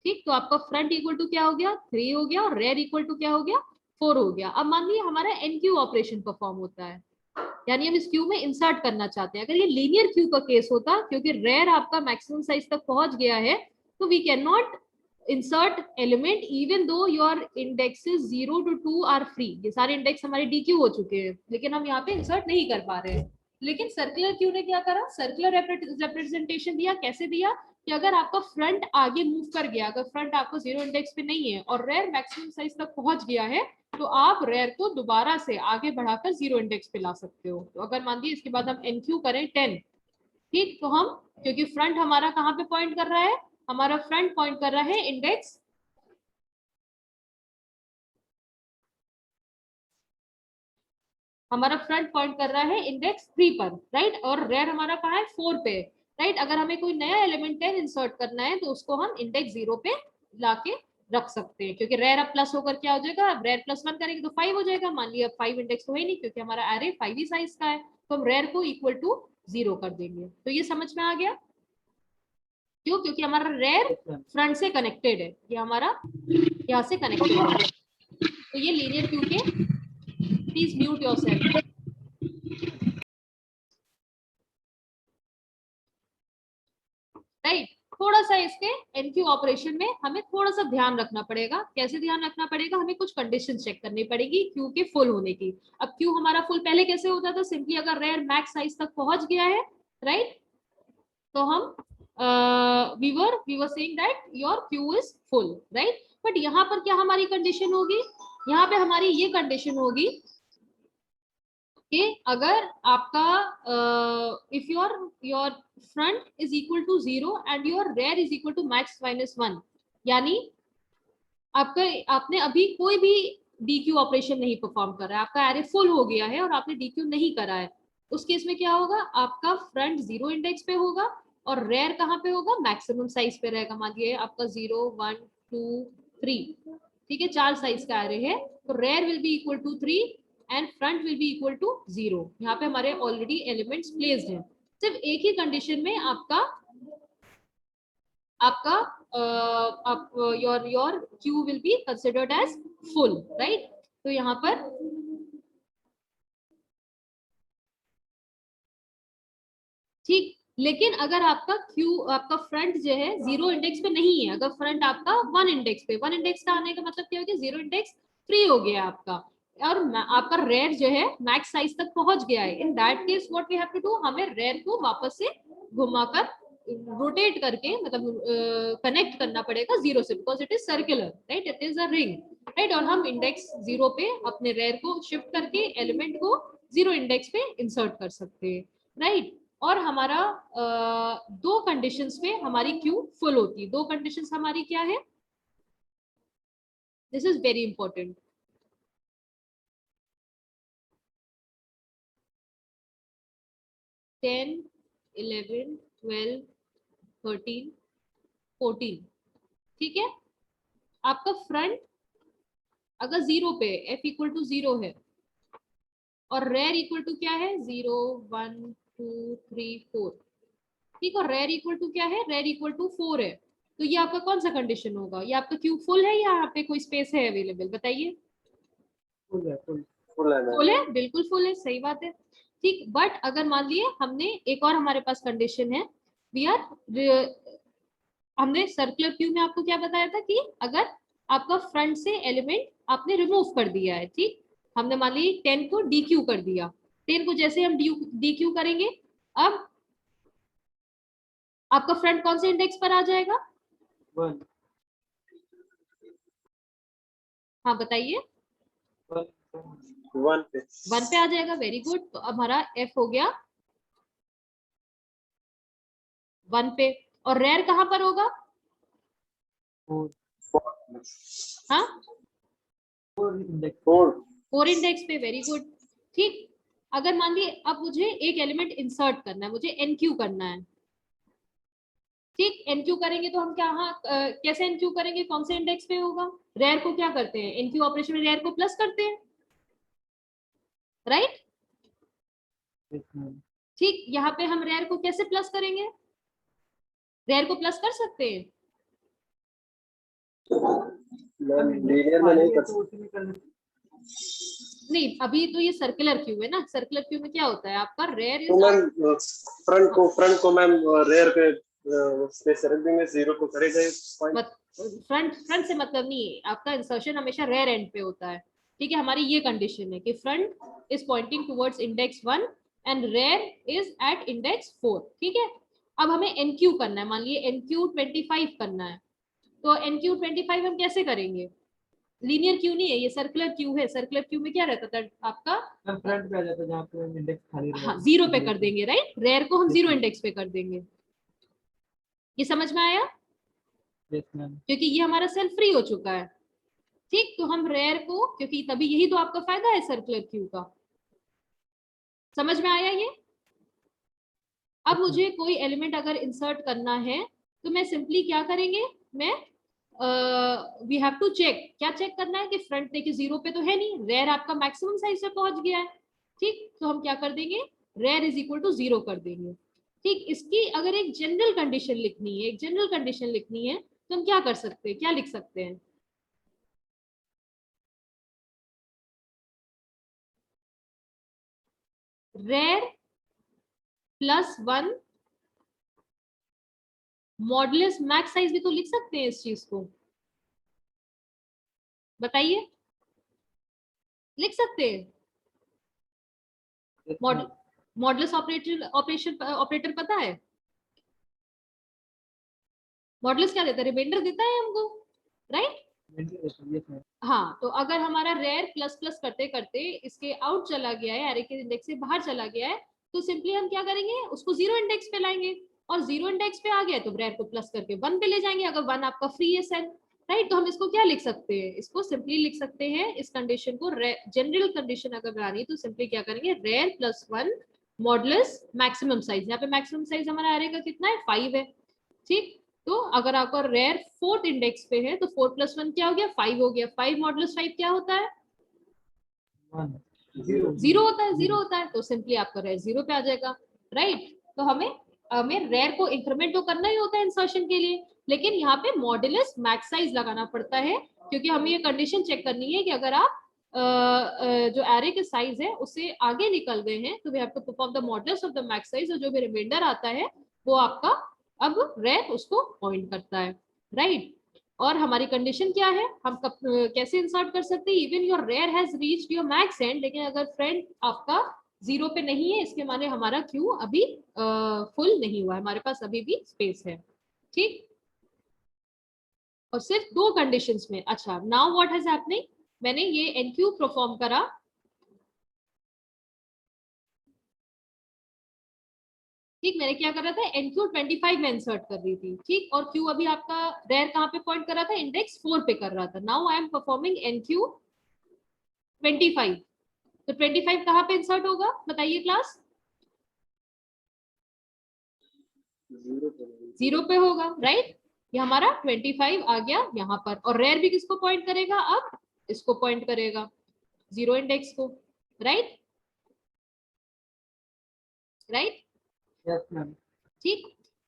ठीक, तो आपका फ्रंट इक्वल टू क्या हो गया, 3 हो गया, और रेयर इक्वल टू क्या हो गया, 4 हो गया। अब मान लीजिए हमारा एनक्यू ऑपरेशन परफॉर्म होता है, यानी हम इस क्यू में इंसर्ट करना चाहते हैं। अगर ये लीनियर क्यू का केस होता, क्योंकि रेयर आपका मैक्सिमम साइज तक पहुंच गया है, तो we can not insert element even though your indexes 0 to 2 are free। ये सारे इंडेक्स हमारे DQ हो चुके हैं, लेकिन हम यहाँ पे इंसर्ट नहीं कर पा रहे हैं। लेकिन सर्कुलर क्यू ने क्या करा, सर्कुलर रिप्रेजेंटेशन दिया। कैसे दिया कि अगर आपका फ्रंट आगे मूव कर गया, अगर फ्रंट आपको 0 इंडेक्स पे नहीं है और रेयर मैक्सिमम साइज तक पहुंच गया है, तो आप रेयर को दोबारा से आगे बढ़ाकर 0 इंडेक्स पे ला सकते हो। तो अगर मान लीजिए इसके बाद हम एनक्यू करें 10, ठीक, तो हम, क्योंकि फ्रंट हमारा कहाँ पे पॉइंट कर रहा है, हमारा फ्रंट पॉइंट कर रहा है इंडेक्स, हमारा फ्रंट पॉइंट कर रहा है इंडेक्स 3 पर, राइट, और रेयर हमारा कहाँ है, 4 पे, राइट। अगर हमें कोई नया एलिमेंट 10 इंसर्ट करना है तो उसको हम इंडेक्स 0 पे लाके रख सकते हैं, क्योंकि रेयर अब प्लस होकर क्या हो जाएगा, अब रेयर प्लस 1 करेंगे तो 5 हो जाएगा। मान लिया 5 इंडेक्स तो है नहीं, क्योंकि हमारा एरे 5 ही साइज का है, तो हम रेयर को इक्वल टू 0 कर देंगे। तो ये समझ में आ गया, क्यों, क्योंकि हमारा रेयर फ्रंट से कनेक्टेड है, ये हमारा यहाँ से कनेक्टेड है। तो ये लीनियर क्यू के, प्लीज म्यूट योरसेल्फ। राइट, थोड़ा सा इसके एनक्यू ऑपरेशन में हमें थोड़ा सा ध्यान रखना पड़ेगा। कैसे ध्यान रखना पड़ेगा, हमें कुछ कंडीशन चेक करनी पड़ेगी क्यू के फुल होने की। अब क्यू हमारा फुल पहले कैसे होता था, सिंपली अगर रेयर मैक्स साइज तक पहुंच गया है, राइट, तो हम we were saying that your queue is full, right। But यहाँ पर क्या हमारी कंडीशन होगी, यहाँ पे हमारी ये कंडीशन होगी कि अगर आपका if your front is equal to 0 and your rear is equal to max minus 1, यानी आपका, आपने अभी कोई भी डीक्यू ऑपरेशन नहीं परफॉर्म कर रहा है, आपका एरे फुल हो गया है और आपने डीक्यू नहीं करा है, उस केस में क्या होगा, आपका फ्रंट 0 इंडेक्स पे होगा और रेयर कहाँ पे होगा, मैक्सिमम साइज पे रहेगा। मान लीजिए आपका 0 1 2 3, ठीक है, 4 साइज का एरे है, तो rear will be equal to 3 and front will be equal to 0। यहाँ पे हमारे ऑलरेडी एलिमेंट्स प्लेस्ड हैं। सिर्फ एक ही कंडीशन में आपका your queue will be considered as full, right. तो यहाँ पर ठीक, लेकिन अगर आपका क्यू, आपका फ्रंट जो है 0 इंडेक्स पे नहीं है, अगर फ्रंट आपका 1 इंडेक्स पे, 1 इंडेक्स का आने का मतलब क्या हो गया, 0 इंडेक्स फ्री हो गया आपका, और आपका रेयर जो है मैक्स साइज तक पहुंच गया है, in that case what we have to do, हमें रेयर को वापस से घुमाकर रोटेट करके, मतलब कनेक्ट करना पड़ेगा 0 से, because it is circular, right, it is a ring, right. और हम इंडेक्स 0 पे अपने रेयर को शिफ्ट करके एलिमेंट को 0 इंडेक्स पे इंसर्ट कर सकते हैं, राइट। और हमारा दो कंडीशंस पे हमारी क्यू फुल होती है। दो कंडीशंस हमारी क्या है, this is very important. Ten 11 12 13 14, ठीक है। आपका फ्रंट अगर 0 पे, f इक्वल टू 0 है और रेयर इक्वल टू क्या है, 0 1 2 3 4, ठीक, और रेयर इक्वल टू क्या है, रेयर इक्वल टू 4 है, तो ये आपका कौन सा कंडीशन होगा, ये आपका क्यू फुल है या यहाँ पे कोई स्पेस है अवेलेबल, बताइए। फुल है, बिल्कुल फुल है, सही बात है, ठीक। बट अगर मान लिए हमने एक और हमारे पास कंडीशन है, वी आर, हमने सर्कुलर क्यू में आपको क्या बताया था कि अगर आपका फ्रंट से एलिमेंट आपने रिमूव कर दिया है, ठीक। हमने मान ली 10 को DQ कर दिया, 10 को जैसे हम DQ करेंगे, अब आपका फ्रंट कौन से इंडेक्स पर आ जाएगा? 1 हाँ बताइए। 1 पे 1 पे आ जाएगा, वेरी गुड। तो अब हमारा F हो गया 1 पे, और रेयर कहां पर होगा? 4 हाँ 4 इंडेक्स पे, वेरी गुड, ठीक। अगर मान ली अब मुझे एक एलिमेंट इंसर्ट करना है, मुझे NQ करना है, ठीक। NQ करेंगे तो हम कैसे NQ करेंगे, कौन से इंडेक्स पे होगा? रेयर को क्या करते हैं, NQ ऑपरेशन में रेयर को प्लस करते हैं, राइट? ठीक, यहाँ पे हम रेयर को कैसे प्लस करेंगे? रेयर को प्लस कर सकते हैं? लीनियर में नहीं कर सकते। नहीं, अभी तो ये सर्कुलर क्यू है ना, सर्कुलर क्यू में क्या होता है आपका रेयर तो मैम फ्रंट को मैम रेयर पे स्पेस रख देंगे, 0 को करेगा पॉइंट। फ्रंट से मतलब नहीं है, आपका इंसर्शन हमेशा रेयर एंड पे होता है, ठीक है। हमारी ये कंडीशन है कि front is pointing towards index 1 and rear is at index 4, ठीक है। अब हमें NQ करना है, मान लीजिए NQ 25 करना है, तो NQ 25 हम कैसे करेंगे? लीनियर क्यू नहीं है, ये सर्कुलर क्यू है। सर्कुलर क्यू में क्या रहता था आपका? फ्रंट पे आ जाता है जहाँ पे इंडेक्स खाली हाँ 0 पे कर देंगे, राइट। रेयर को हम 0 इंडेक्स पे कर देंगे। ये समझ में आया? क्योंकि ये हमारा सेल फ्री हो चुका है, ठीक। तो हम रेयर को, क्योंकि तभी यही तो आपका फायदा है सर्कुलर क्यू का। समझ में आया ये? अब मुझे कोई एलिमेंट अगर इंसर्ट करना है तो मैं सिंपली क्या करेंगे, मैं वी हैव टू चेक, क्या चेक करना है कि फ्रंट देखिए 0 पे तो है नहीं, रेयर आपका मैक्सिमम साइज से पहुंच गया है, ठीक। तो हम क्या कर देंगे, रेयर इज इक्वल टू 0 कर देंगे, ठीक। इसकी अगर एक जनरल कंडीशन लिखनी है, एक जनरल कंडीशन लिखनी है, तो हम क्या कर सकते हैं, क्या लिख सकते हैं? रेयर +1 मॉडुलस मैक्स साइज भी तो लिख सकते हैं इस चीज को, बताइए, लिख सकते हैं? मॉडुलस ऑपरेटर पता है? मॉडुलस क्या देता है, रिमाइंडर देता है हमको, राइट। हाँ, तो अगर हमारा रेयर प्लस प्लस करते करते इसके आउट चला गया है, एरे के इंडेक्स से बाहर चला गया है, तो सिंपली हम क्या करेंगे, उसको 0 इंडेक्स पे लाएंगे, और 0 इंडेक्स पे आ गया तो रेयर को प्लस करके 1 पे ले जाएंगे, अगर 1 आपका फ्री है सेल, राइट। तो हम इसको क्या लिख सकते हैं, इसको सिंपली लिख सकते हैं, इस कंडीशन को जनरल कंडीशन अगर बनानी है तो सिंपली क्या करेंगे, रेयर +1 मॉडुलस मैक्सिमम साइज, यहाँ पे मैक्सिमम साइज हमारा एरे का कितना है, 5 है, ठीक। तो अगर आपका रेयर 4th इंडेक्स पे है तो 4 + 1 क्या हो गया, 5 हो गया। 5 मॉडुलस 5 क्या होता है, 0 होता है, 0 होता है, तो सिंपली आपका रेयर 0 पे आ जाएगा, राइट। तो हमें रेयर को इंक्रीमेंट तो करना ही होता है इंसर्शन के लिए, लेकिन यहाँ पे मॉडुलस मैक्स साइज लगाना पड़ता है, क्योंकि हमें ये कंडीशन चेक करनी है कि अगर आप जो एरे के साइज है उससे आगे निकल गए हैं तो we have to perform the modulus of the max size, और जो भी रिमाइंडर आता है वो आपका अब रेयर उसको पॉइंट करता है, राइट। और हमारी कंडीशन क्या है, हम कैसे इंसर्ट कर सकते हैं, even your rear has reached your max end, लेकिन अगर फ्रेंड आपका 0 पे नहीं है, इसके माने हमारा क्यू अभी फुल नहीं हुआ है, हमारे पास अभी भी स्पेस है, ठीक। और सिर्फ 2 कंडीशंस में। अच्छा, नाउ व्हाट हैज हैपनिंग, मैंने ये NQ परफॉर्म करा, ठीक। मैंने क्या कर रहा था, NQ 25 में इंसर्ट कर रही थी, ठीक। और Q अभी आपका रेयर कहाँ पे पॉइंट कर रहा था, इंडेक्स 4 पे कर रहा था। Now I am performing NQ 25, तो 25 कहाँ पे इंसर्ट होगा, बताइए क्लास? 0 पे होगा, राइट। ये हमारा 25 आ गया यहाँ पर, और रेयर भी किसको पॉइंट करेगा, अब इसको पॉइंट करेगा, 0 इंडेक्स को, राइट, राइट, ठीक।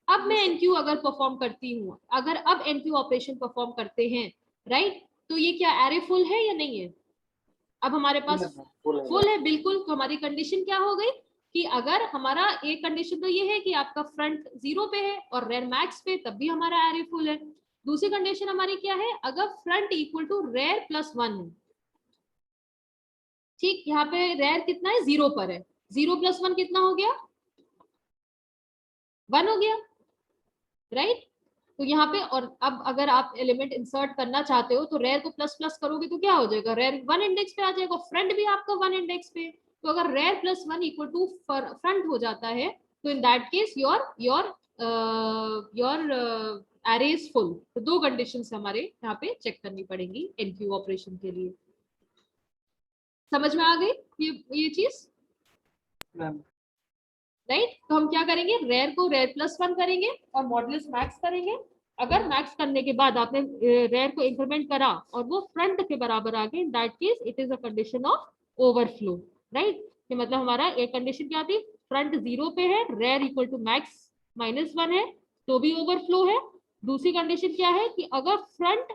अब मैं NQ अगर परफॉर्म करती हूँ, अगर अब NQ ऑपरेशन परफॉर्म करते हैं, राइट, तो ये क्या एरे फुल है या नहीं है? अब हमारे पास फुल है, बिल्कुल। तो हमारी कंडीशन क्या हो गई कि अगर हमारा एक कंडीशन तो ये है कि आपका फ्रंट 0 पे है और रेयर मैक्स पे, तब भी हमारा एरे फुल है। दूसरी कंडीशन हमारी क्या है, अगर front equal to rear plus 1 है, ठीक, यहाँ पे रेयर कितना है, 0 पर है, 0 प्लस 1 कितना हो गया, 1 हो गया, राइट। तो यहाँ पे, और अब अगर आप एलिमेंट इंसर्ट करना चाहते हो तो रेयर को प्लस प्लस करोगे तो क्या हो जाएगा, रेयर 1 इंडेक्स पे आ जाएगा, फ्रंट भी आपका 1 इंडेक्स पे। तो अगर rear plus 1 equal to front हो जाता है तो in that case your array is full. तो दो कंडीशंस हमारे यहाँ पे चेक करनी पड़ेंगी एनक्यू ऑपरेशन के लिए। समझ में आ गई ये चीज, राइट। तो हम क्या करेंगे, रेयर को रेयर प्लस 1 करेंगे और मॉडुलस मैक्स करेंगे। अगर मैक्स करने के बाद आपने रेयर को इंक्रीमेंट करा और वो फ्रंट के बराबर आ गए, इन that case it is a condition of overflow, right. कि मतलब हमारा एक कंडीशन क्या थी, फ्रंट 0 पे है, रेयर इक्वल टू मैक्स -1 है, तो भी ओवरफ्लो है। दूसरी कंडीशन क्या है कि अगर front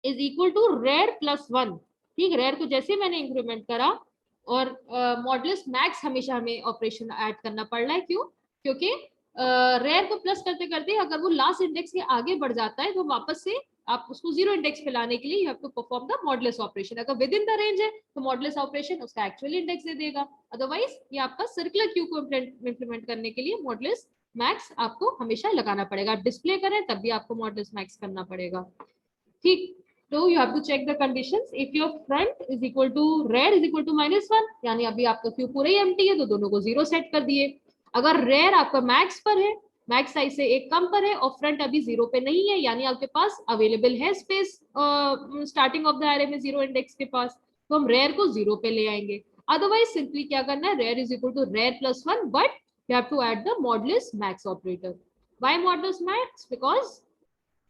is equal to rear plus 1, ठीक, रेयर को जैसे मैंने इंक्रीमेंट करा और मॉडुलस मैक्स हमेशा हमें ऑपरेशन ऐड करना पड़ रहा है, क्यों, क्योंकि रेयर को प्लस करते करते अगर वो लास्ट इंडेक्स के आगे बढ़ जाता है तो वापस से आप उसको 0 इंडेक्स पे लाने के लिए you have to perform the modulus operation. अगर विद इन द रेंज है तो मॉडुलस ऑपरेशन उसका एक्चुअल इंडेक्स दे देगा, अदरवाइज ये आपका सर्कुलर क्यू को इंप्लीमेंट करने के लिए मॉडुलस मैक्स आपको हमेशा लगाना पड़ेगा। डिस्प्ले करें तब भी आपको मॉडुलस मैक्स करना पड़ेगा, ठीक। तो you have to check the conditions. If your front is equal to rear is equal to -1, यानी अभी आपका क्यू पूरा ही एम्प्टी है तो दोनों को 0 सेट कर दिए। अगर रेयर आपका मैक्स पर है, मैक्स साइज से एक कम पर है और फ्रंट अभी 0 पे नहीं है, यानी आपके पास अवेलेबल है space starting of the array में 0 इंडेक्स के पास, तो हम रेयर को 0 पे ले आएंगे। अदरवाइज सिंपली क्या करना है, rear is equal to rear plus 1, but you have to add the modulus max operator. Why modulus max? Because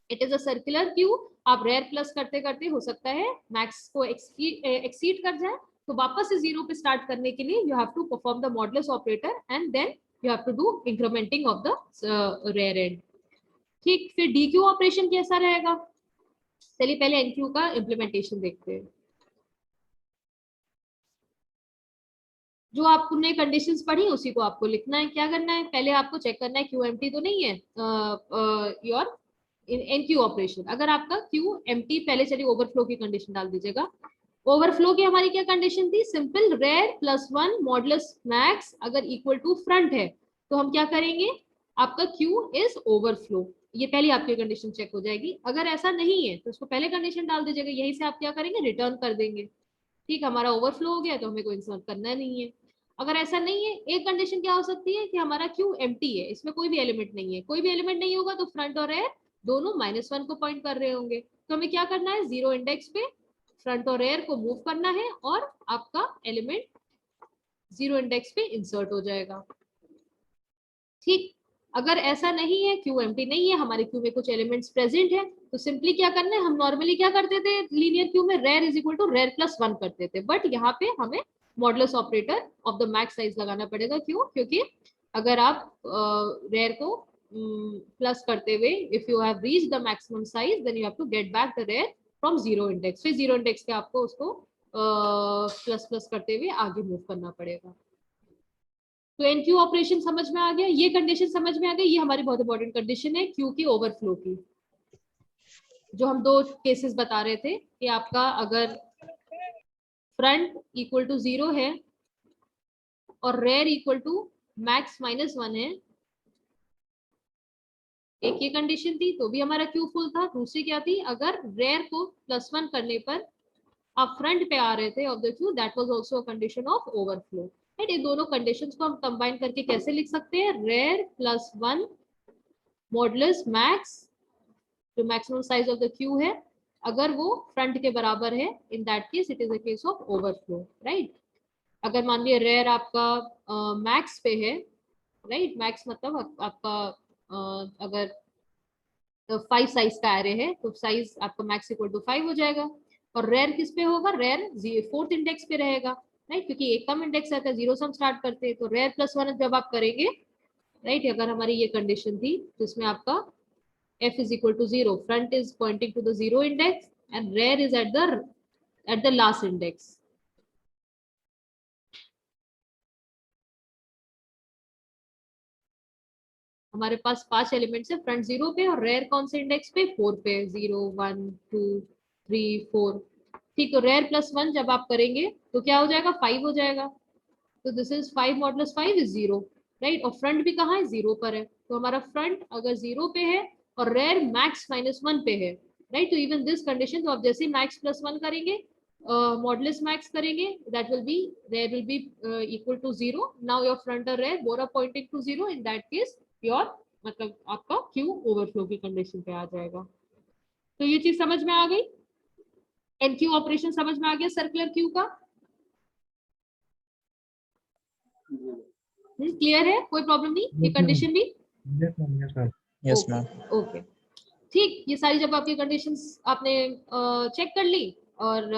it is a circular queue. आप रेयर प्लस करते करते हो सकता है मैक्स को एक्सीड कर जाए, तो वापस से 0 पे स्टार्ट करने के लिए you have to perform the modulus operator and then you have to do incrementing of the rear end, ठीक। फिर डी क्यू ऑपरेशन कैसा रहेगा, चलिए पहले एनक्यू का इम्प्लीमेंटेशन देखते हैं। जो आपने कंडीशंस पढ़ी उसी को आपको लिखना है। क्या करना है, पहले आपको चेक करना है क्यू एम्प्टी तो नहीं है योर एनक्यू ऑपरेशन। अगर आपका क्यू एम्प्टी, पहले चलिए ओवरफ्लो की कंडीशन डाल दीजिएगा। ओवरफ्लो की हमारी क्या कंडीशन थी, simple rare plus 1 modulus max अगर इक्वल टू फ्रंट है तो हम क्या करेंगे, आपका क्यू इज ओवरफ्लो, ये पहली आपकी कंडीशन चेक हो जाएगी। अगर ऐसा नहीं है तो उसको पहले कंडीशन डाल दीजिएगा, यही से आप क्या करेंगे, रिटर्न कर देंगे, ठीक, हमारा ओवरफ्लो हो गया तो हमें कोई इंसर्ट करना नहीं है। अगर ऐसा नहीं है, एक कंडीशन क्या हो सकती है कि हमारा क्यू एम्प्टी है, इसमें कोई भी एलिमेंट नहीं है, कोई भी एलिमेंट नहीं होगा तो फ्रंट और रेयर दोनों -1 को पॉइंट कर रहे होंगे, तो हमें क्या करना है, 0 इंडेक्स पे फ्रंट और रेयर को मूव करना है और आपका एलिमेंट 0 इंडेक्स पे इंसर्ट हो जाएगा, ठीक। अगर ऐसा नहीं है, क्यू एम्प्टी नहीं है, हमारे क्यू में कुछ एलिमेंट्स प्रेजेंट है, तो सिंपली क्या करना है, हम नॉर्मली क्या करते थे लीनियर क्यू में, rear is equal to rear plus 1 करते थे, बट यहाँ पे हमें modulus operator of the max size लगाना पड़ेगा। क्यों? क्योंकि अगर आप रेयर को प्लस करते हुए if you have reach the maximum size then you have to get back the rear from 0 index, फिर 0 इंडेक्स के आपको उसको प्लस प्लस करते हुए आगे मूव करना पड़ेगा। तो एनक्यू ऑपरेशन समझ में आ गया, ये कंडीशन समझ में आ गई, ये हमारी बहुत इंपॉर्टेंट कंडीशन है क्यू की ओवरफ्लो की, जो हम दो केसेस बता रहे थे कि आपका अगर फ्रंट इक्वल टू 0 है और रेयर इक्वल टू मैक्स -1 है, एक ये कंडीशन थी तो भी हमारा क्यू फुल था। दूसरी क्या थी, अगर रेयर को +1 करने पर आप फ्रंट पे आ रहे थे of the Q, that was also a condition of overflow, right. ये दोनों कंडीशंस को हम कंबाइन करके कैसे लिख सकते हैं, रेयर +1 मॉडुलस मैक्स, जो maximum size of the Q है, अगर वो फ्रंट के बराबर है, in that case it is a case of overflow, right. अगर मान लिया रेयर आपका मैक्स पे है, राइट, मैक्स मतलब आपका अगर 5 साइज का एरे है तो साइज आपका मैक्स इक्वल टू 5 हो जाएगा, और रेयर किस पे होगा, रेयर 4th इंडेक्स पे रहेगा, राइट, क्योंकि एक कम इंडेक्स रहता है, 0 से हम स्टार्ट करते हैं, तो रेयर +1 जब आप करेंगे, राइट, अगर हमारी ये कंडीशन थी तो इसमें आपका f is equal to 0, front is pointing to the 0 index and rear is at the last index. हमारे पास 5 एलिमेंट्स है, फ्रंट 0 पे और रेयर कौन से इंडेक्स पे, 4 पे, 0 1 2 3 4। ठीक, तो रेयर प्लस 1 जब आप करेंगे तो क्या हो जाएगा, 5 हो जाएगा। तो this is 5 modulus 5 is 0, right. और फ्रंट भी कहाँ है, 0 पर है, तो हमारा फ्रंट अगर 0 पे है और रेयर मैक्स -1 पे है, राइट, तो इवन दिस कंडीशन, तो आप जैसे मैक्स प्लस 1 करेंगे, मॉडुलस मैक्स करेंगे, that will be, rear will be equal to 0। Now your front और rear both are pointing to 0, in that case your, मतलब आपका क्यू ओवरफ्लो की कंडीशन पे आ जाएगा। तो ये चीज समझ में आ गई, एनक्यू ऑपरेशन समझ में आ गया सर्कुलर क्यू का, क्लियर है, कोई प्रॉब्लम नहीं, ये कंडीशन भी, यस मैम। ओके। ठीक, ये सारी जब आपकी कंडीशंस आपने चेक कर ली और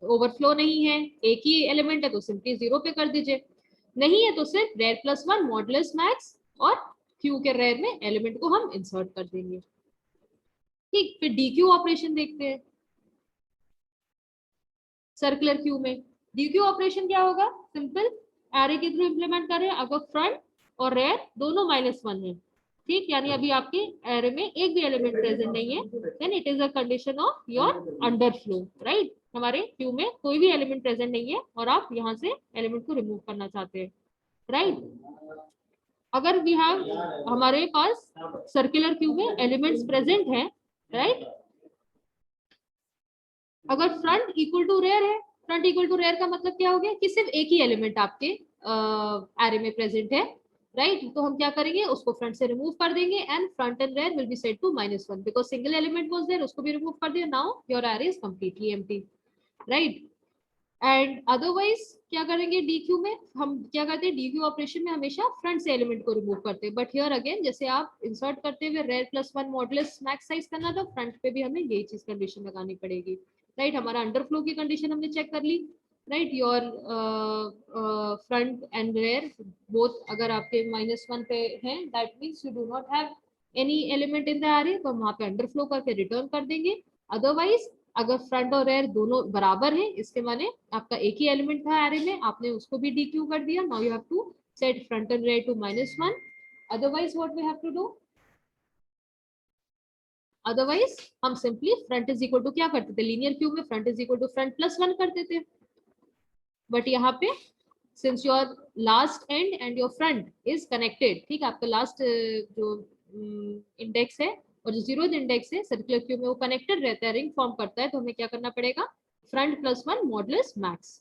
ओवरफ्लो नहीं है, एक ही एलिमेंट है, तो सिंपली 0 पे कर दीजिए, नहीं है तो सिर्फ रेयर प्लस 1 मॉडुलस मैक्स और क्यू के रेयर में एलिमेंट को हम इंसर्ट कर देंगे। ठीक, फिर डीक्यू ऑपरेशन देखते हैं सर्कुलर क्यू में। डीक्यू ऑपरेशन क्या होगा, सिंपल एरे के थ्रू इंप्लीमेंट करें अगर फ्रंट और रेयर दोनों -1 है, ठीक, यानी अभी आपके एरे में एक भी एलिमेंट प्रेजेंट नहीं है, then it is a condition of your underflow, right. हमारे क्यू में कोई भी एलिमेंट प्रेजेंट नहीं है और आप यहाँ से एलिमेंट को रिमूव करना चाहते हैं, राइट। अगर वी हैव, हमारे पास सर्कुलर क्यू में एलिमेंट्स प्रेजेंट है, राइट, अगर फ्रंट इक्वल टू रेयर है, फ्रंट इक्वल टू रेयर का मतलब क्या हो गया कि सिर्फ एक ही एलिमेंट आपके एरे में प्रेजेंट है, राइट, तो हम क्या करेंगे, उसको फ्रंट से रिमूव कर देंगे and front and rear will be set to -1 because single element was there, उसको भी रिमूव कर दिया, now your array is completely empty, right. And otherwise क्या करेंगे, डीक्यू में हम क्या करते हैं, डीक्यू ऑपरेशन में हमेशा फ्रंट से एलिमेंट को रिमूव करते हैं, बट हियर अगेन जैसे आप इंसर्ट करते हुए rare plus 1 modulus max size करना था, फ्रंट पे भी हमें यही चीज कंडीशन लगानी पड़ेगी, राइट। हमारा अंडरफ्लो की कंडीशन हमने चेक कर ली, right, your front and rear both अगर आपके -1 पे हैं, that means you do not have any element in the array, तो हम वहां पे अंडरफ्लो करके रिटर्न कर देंगे। अदरवाइज अगर फ्रंट और रेयर दोनों बराबर है, इसके माने आपका एक ही एलिमेंट था एरे में, आपने उसको भी डीक्यू कर दिया, now you have to set front and rear to -1, otherwise what we have to do, otherwise हम simply front is equal to क्या करते थे, लीनियर क्यूब में front is equal to front plus 1 करते थे, बट यहाँ पे since your last end and your front is connected, ठीक, आपका लास्ट जो इंडेक्स है और जो 0th इंडेक्स है सर्कुलर क्यूब में वो कनेक्टेड रहता है, रिंग फॉर्म करता है, तो हमें क्या करना पड़ेगा, फ्रंट प्लस 1 मॉडुलस मैक्स,